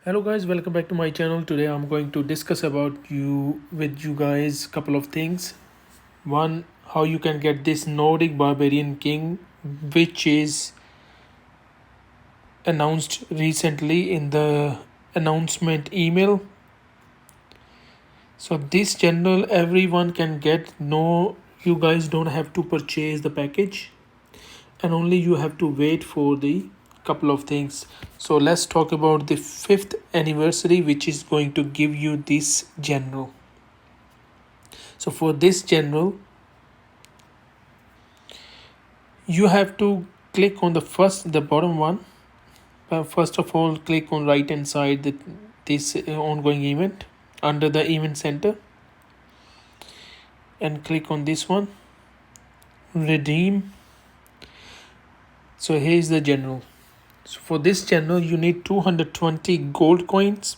Hello guys, welcome back to my channel. Today I'm going to discuss about you guys couple of things. One, how you can get this Nordic barbarian king, which is announced recently in the announcement email. So this general everyone can get. No, you guys don't have to purchase the package, and only you have to wait for the couple of things. So let's talk about the 5th anniversary, which is going to give you this general. So for this general, you have to click on the bottom one. First of all, click on right hand side this ongoing event under the event center, and click on this one, redeem. So here's the general. So for this general, you need 220 gold coins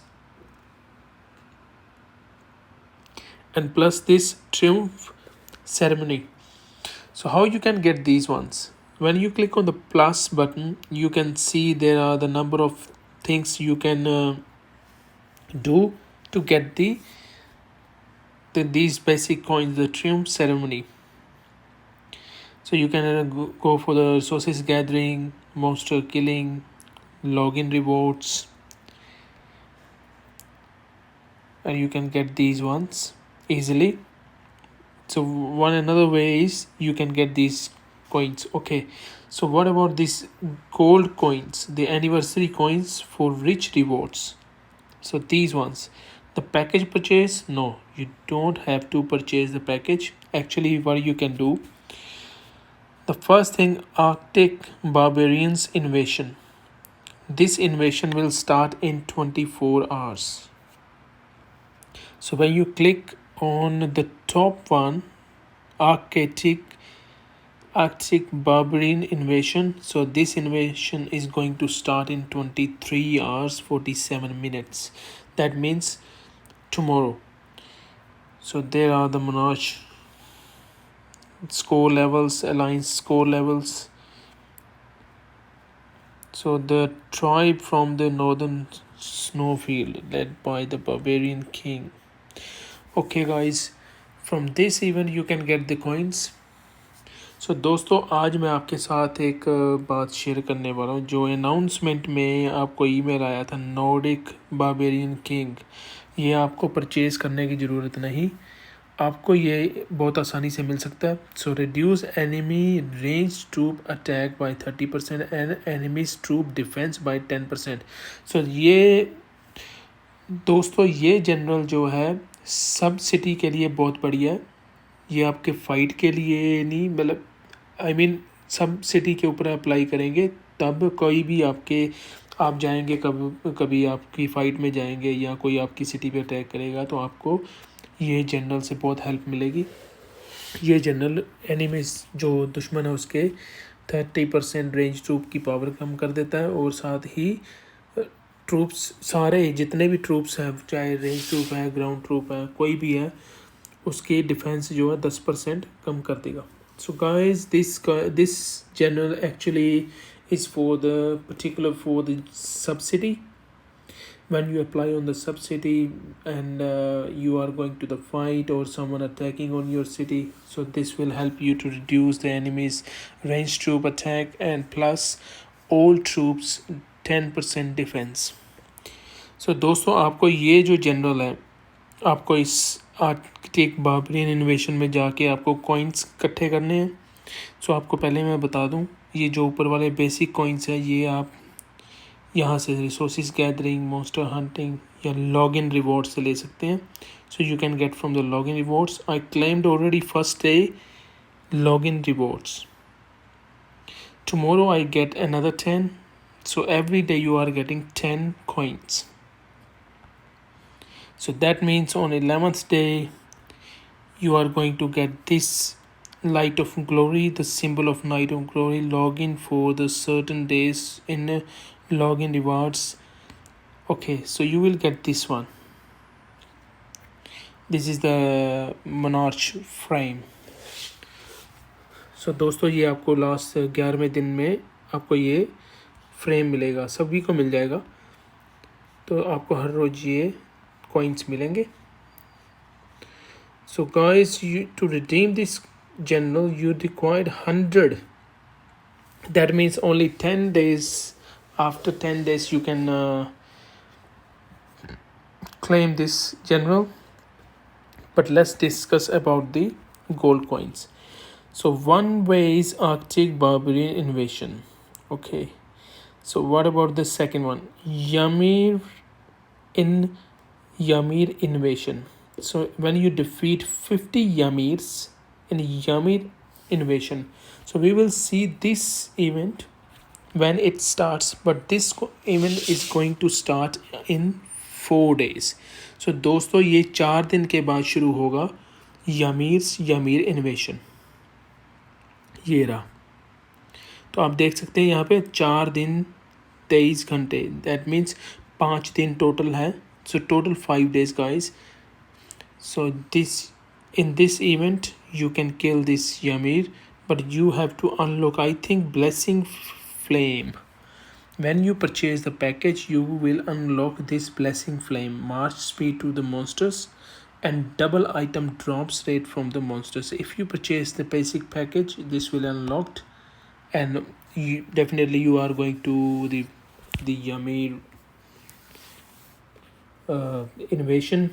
and plus this triumph ceremony. So how you can get these ones? When you click on the plus button, you can see there are the number of things you can do to get these basic coins, the triumph ceremony. So you can go for the resources gathering, monster killing, login rewards, and you can get these ones easily. So one another way is you can get these coins. Okay, so what about these gold coins, the anniversary coins for rich rewards? So these ones, the package purchase, no, you don't have to purchase the package. Actually, what you can do, the first thing, Arctic barbarians invasion. This invasion will start in 24 hours. So when you click on the top one, Arctic barbarian invasion, so this invasion is going to start in 23 hours 47 minutes. That means tomorrow. So there are the monarch score levels, alliance score levels. So the tribe from the northern snowfield led by the barbarian king. Okay guys, from this event you can get the coins. सो दोस्तों, आज मैं आपके साथ एक बात share करने वाला हूँ. जो अनाउंसमेंट में आपको ईमेल आया था नॉर्डिक बारबेरियन किंग, ये आपको परचेज़ करने की ज़रूरत नहीं, आपको ये बहुत आसानी से मिल सकता है. So reduce enemy range troop attack by 30% and enemies troop defence by 10%. So ये दोस्तों, ये जनरल जो है सब सिटी के लिए बहुत बढ़िया है. ये आपके फ़ाइट के लिए नहीं, मतलब सब सिटी के ऊपर अप्लाई करेंगे. तब कोई भी आप जाएंगे, कभी आपकी फ़ाइट में जाएंगे या कोई आपकी सिटी पे अटैक करेगा, तो आपको ये जनरल से बहुत हेल्प मिलेगी. ये जनरल एनिमीज जो दुश्मन है उसके 30% रेंज ट्रूप की पावर कम कर देता है, और साथ ही ट्रूप्स सारे जितने भी ट्रूप्स हैं, चाहे रेंज ट्रूप है, ग्राउंड ट्रूप है, कोई भी है, उसकी डिफेंस जो है 10% कम कर देगा. So guys, this general actually is for the subsidy. When you apply on the subsidy and you are going to the fight or someone attacking on your city, so this will help you to reduce the enemy's range troop attack and plus all troops 10% defense. So दोस्तों, आपको ये जो general है, आपको इस Arctic barbarian इन्वेशन में जाके आपको कॉइन्स इकट्ठे करने हैं. सो आपको पहले मैं बता दूं, ये जो ऊपर वाले बेसिक कॉइन्स है, ये आप यहाँ से रिसोर्सेज गैदरिंग, मॉन्स्टर हंटिंग या लॉगिन रिवॉर्ड से ले सकते हैं. So you can get from the login rewards. I claimed already first day login rewards. Tomorrow I get another 10. So every day you are getting 10 coins. So that means on 11th day you are going to get this light of glory, the symbol of night of glory. Login for the certain days in login rewards. Okay, so you will get this one. This is the monarch frame. So दोस्तों, ये आपको last 11वें दिन में आपको ये frame मिलेगा, सभी को मिल जाएगा. तो आपको हर रोज ये कॉइन्स मिलेंगे. So guys, you to redeem this general you required 100. That means only 10 days. After 10 days you can claim this general. But let's discuss about the gold coins. So one way is Arctic barbarian invasion. Okay, so what about the second one? In Ymir invasion. So when you defeat 50 Ymirs in Ymir invasion. So we will see this event when it starts, but this event is going to start in 4 days. So दोस्तों ये 4 दिन के बाद शुरू होगा Ymir इन्वेशन. ये रहा. तो आप देख सकते हैं यहाँ पे 4 दिन 23 घंटे. दैट मीन्स 5 दिन टोटल है. So total 5 days guys. So in this event you can kill this Ymir, but you have to unlock I think blessing flame. When you purchase the package you will unlock this blessing flame, march speed to the monsters, and double item drops rate from the monsters. If you purchase the basic package this will unlocked, and you are going to the Ymir इन्वेशन.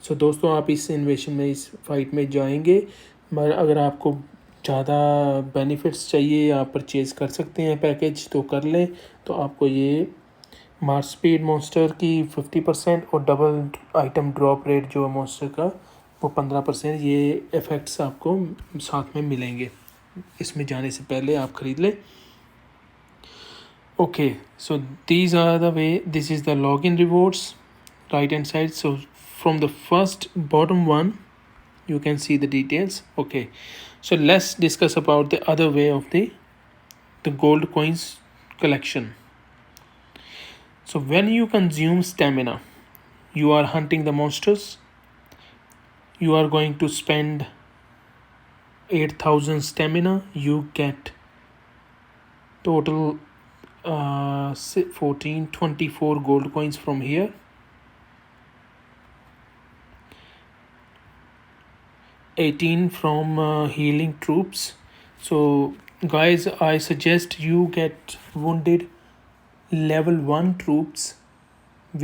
सो दोस्तों आप इस इन्वेशन में इस fight में जाएंगे, मगर अगर आपको ज़्यादा बेनिफिट्स चाहिए आप परचेज़ कर सकते हैं पैकेज तो कर लें. तो आपको ये मार्च स्पीड मॉन्स्टर की 50% और डबल आइटम ड्रॉप रेट जो है मॉन्स्टर का वो 15%, ये इफ़ेक्ट्स आपको साथ में मिलेंगे. इसमें जाने से पहले आप ख़रीद लें. Okay, so these are the way. This is the log in rewards right hand side. So from the first bottom one you can see the details. Okay, so let's discuss about the other way of the gold coins collection. So when you consume stamina, you are hunting the monsters, you are going to spend 8,000 stamina. You get total 24 gold coins from here. 18 from healing troops. So guys I suggest you get wounded level 1 troops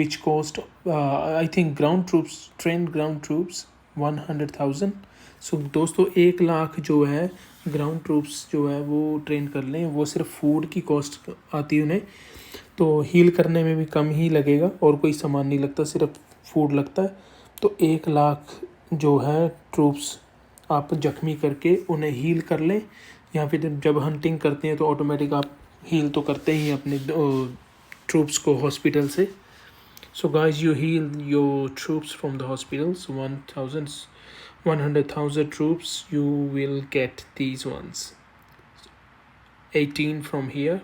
which cost I think ground troops, trained ground troops 100,000. So दोस्तों 1 लाख जो है ground troops जो है वो train कर लें. वो सिर्फ फूड की कॉस्ट आती है उन्हें, तो हील करने में भी कम ही लगेगा और कोई सामान नहीं लगता, सिर्फ फूड लगता है. तो 1 लाख जो है ट्रूप्स आप जख्मी करके उन्हें हील कर लें, या फिर जब हंटिंग करते हैं तो ऑटोमेटिक आप हील तो करते ही अपने ट्रूप्स को हॉस्पिटल से. So guys you heal your troops from the hospitals. 100,000 troops you will get these ones. 18 from here.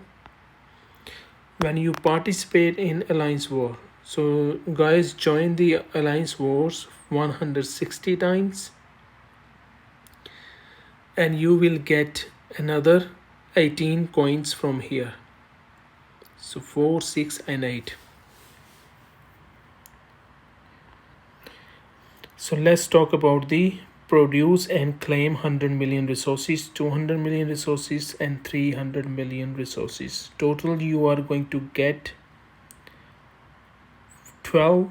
When you participate in alliance war, so guys join the alliance wars 160 times and you will get another 18 coins from here. So 4, 6 and 8. So let's talk about the produce and claim 100 million resources, 200 million resources and 300 million resources. Total you are going to get 12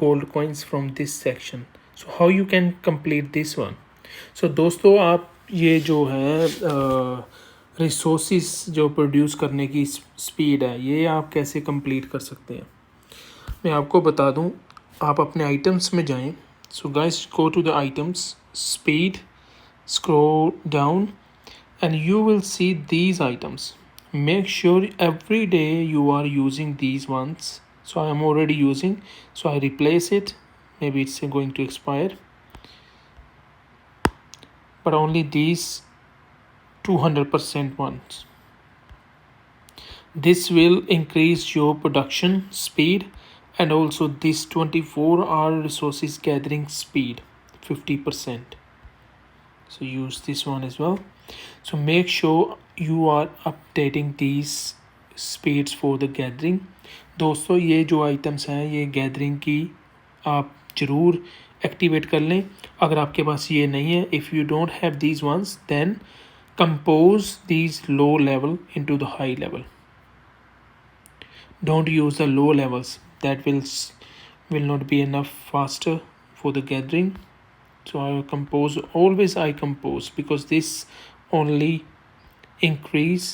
gold coins from this section. So how you can complete this one? So दोस्तों आप ये जो है resources जो produce करने की speed है ये आप कैसे कंप्लीट कर सकते हैं मैं आपको बता दूं. आप अपने आइटम्स में जाएं. So guys go to the items, speed, scroll down and you will see these items. Make sure every day you are using these ones. So I am already using, so I replace it. Maybe it's going to expire, but only these 200% ones. This will increase your production speed, and also this 24-hour resources gathering speed 50%. So use this one as well. So make sure you are updating these speeds for the gathering. दोस्तों ये जो items हैं ये gathering की आप ज़रूर activate कर लें। अगर आपके पास ये नहीं है, if you don't have these ones then compose these low level into the high level. Don't use the low levels, that will not be enough faster for the gathering. So I compose, always I compose, because this only increase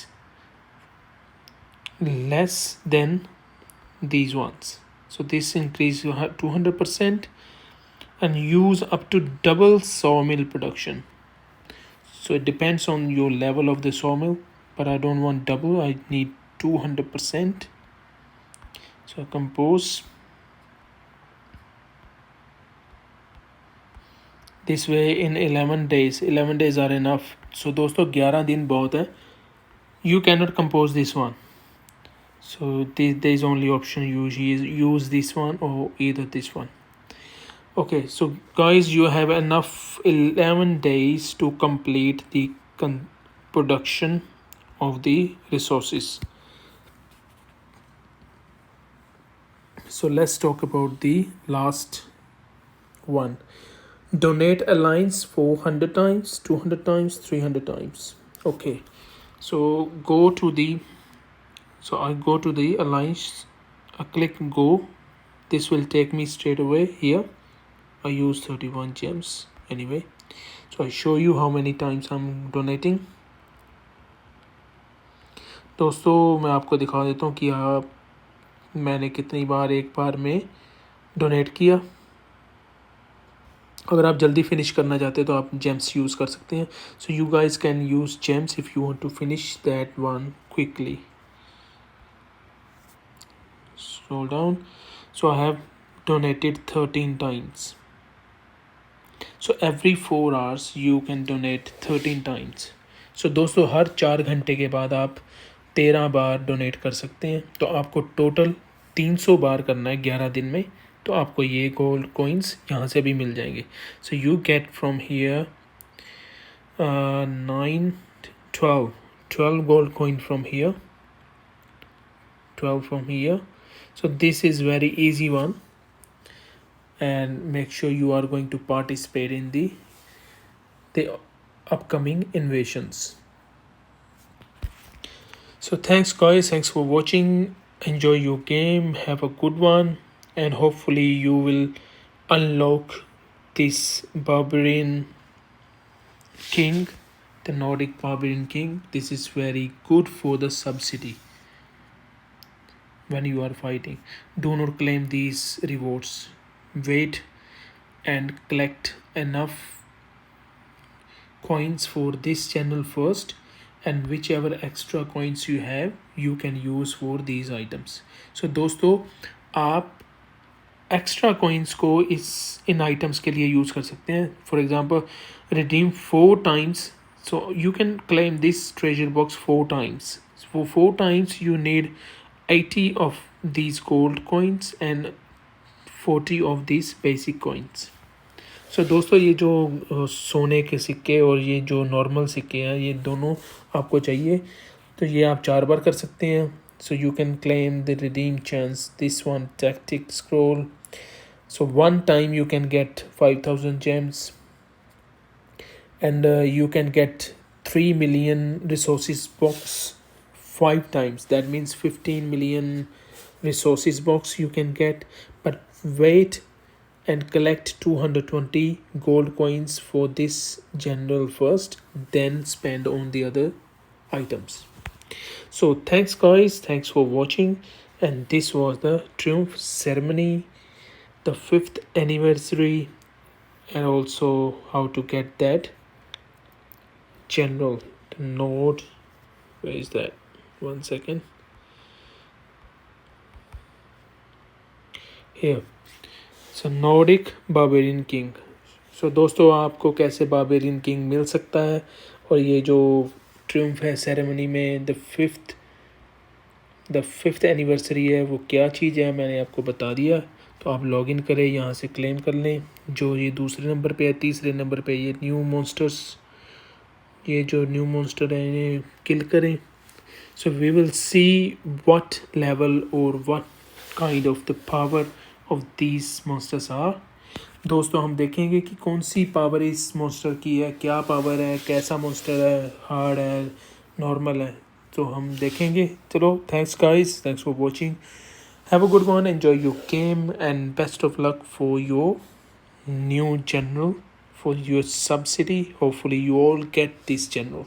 less than these ones. So this increase 200% and use up to double sawmill production. So it depends on your level of the sawmill, but I don't want double, I need 200%. So compose this way in 11 days. 11 days are enough. So दोस्तों 11 दिन बहुत है. You cannot compose this one. So there is only option use this one or either this one. Okay, so guys, you have enough 11 days to complete the production of the resources. So let's talk about the last one. Donate alliance 400 times, 200 times, 300 times. Okay, so I go to the alliance, I click go. This will take me straight away here. I use 31 gems anyway. So I show you how many times I'm donating. दोस्तों मैं आपको दिखा देता हूँ कि मैंने कितनी बार एक बार में डोनेट किया. अगर आप जल्दी फिनिश करना चाहते हैं तो आप जेम्स यूज़ कर सकते हैं. So you guys can use gems if you want to finish that one quickly. Scroll down. So I have donated 13 times. So every 4 hours you can donate 13 times. So दोस्तों हर 4 घंटे के बाद आप 13 बार donate कर सकते हैं. तो आपको टोटल 300 बार करना है 11 दिन में. तो आपको ये गोल्ड कोइंस यहाँ से भी मिल जाएंगे. So you get from here 12 gold coin from here, 12 from here. So this is very easy one, and make sure you are going to participate in the upcoming invasions. So thanks guys, thanks for watching. Enjoy your game, have a good one, and hopefully you will unlock this barbarian king, the Nordic barbarian king. This is very good for the subsidy when you are fighting. Do not claim these rewards. Wait and collect enough coins for this channel first, and whichever extra coins you have you can use for these items. So दोस्तों आप extra coins को इन items के लिए use कर सकते हैं. For example redeem 4 times. So you can claim this treasure box 4 times. For 4 times you need 80 of these gold coins and 40 of these basic coins. So दोस्तों ये जो सोने के सिक्के और ये जो नॉर्मल सिक्के हैं ये दोनों आपको चाहिए. तो ये आप 4 बार कर सकते हैं. So you can claim the redeem chance. This one tactic scroll. So one time you can get 5,000 gems, and you can get 3 million resources box 5 times. That means 15 million resources box you can get. But wait and collect 220 gold coins for this general first, then spend on the other items. So thanks guys, thanks for watching, and this was the triumph ceremony, the 5th anniversary, and also how to get that general node. Where is that? 1 second. Here. So Nordic Barbarian King. So दोस्तों आपको कैसे barbarian king मिल सकता है, और ये जो triumph है ceremony में द फिफ्थ एनिवर्सरी है वो क्या चीज़ है मैंने आपको बता दिया. तो आप लॉगिन करें, यहाँ से क्लेम कर लें. जो ये दूसरे नंबर पे है, तीसरे नंबर पे ये न्यू मॉन्स्टर्स, ये जो न्यू मॉन्स्टर है इन्हें किल करें. So we will see what level और what kind of the power of these monsters are. दोस्तों हम देखेंगे कि कौन सी पावर इस मॉन्स्टर की है, क्या पावर है, कैसा मॉन्स्टर है, हार्ड है, नॉर्मल है, तो हम देखेंगे. चलो, thanks guys, thanks for watching. Have a good one, enjoy your game and best of luck for your new general, for your sub city. Hopefully you all get this general.